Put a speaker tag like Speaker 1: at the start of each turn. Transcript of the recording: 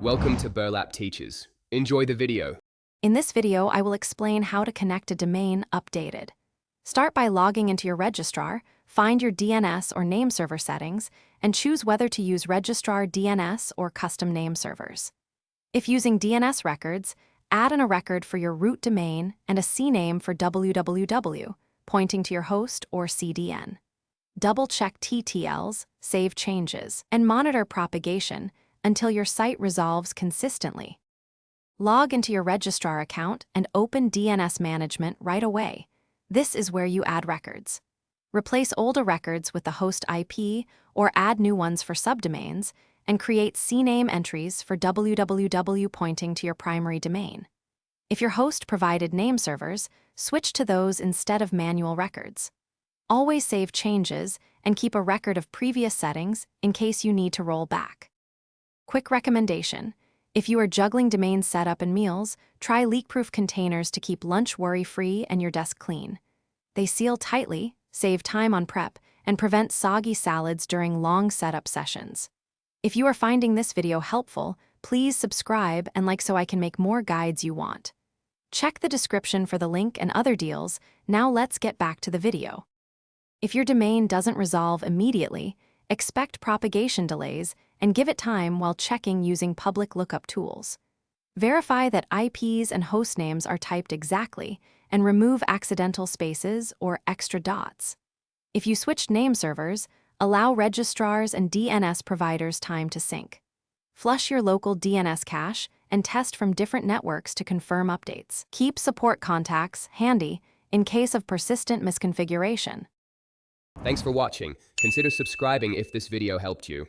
Speaker 1: Welcome to Burlap Teachers. Enjoy the video.
Speaker 2: In this video, I will explain how to connect a domain updated. Start by logging into your registrar, find your DNS or name server settings, and choose whether to use registrar DNS or custom name servers. If using DNS records, add in a record for your root domain and a CNAME for www, pointing to your host or CDN. Double-check TTLs, save changes, and monitor propagation until your site resolves consistently. Log into your registrar account and open DNS management right away. This is where you add records. Replace older records with the host IP or add new ones for subdomains, and create CNAME entries for www pointing to your primary domain. If your host provided name servers, switch to those instead of manual records. Always save changes and keep a record of previous settings in case you need to roll back. Quick recommendation: if you are juggling domain setup and meals, try leak-proof containers to keep lunch worry-free and your desk clean. They seal tightly, save time on prep, and prevent soggy salads during long setup sessions. If you are finding this video helpful, please subscribe and like so I can make more guides you want. Check the description for the link and other deals. Now let's get back to the video. If your domain doesn't resolve immediately, expect propagation delays and give it time while checking using public lookup tools. Verify that IPs and host names are typed exactly and remove accidental spaces or extra dots. If you switched name servers, allow registrars and DNS providers time to sync. Flush your local DNS cache and test from different networks to confirm updates. Keep support contacts handy in case of persistent misconfiguration.
Speaker 1: Thanks for watching. Consider subscribing if this video helped you.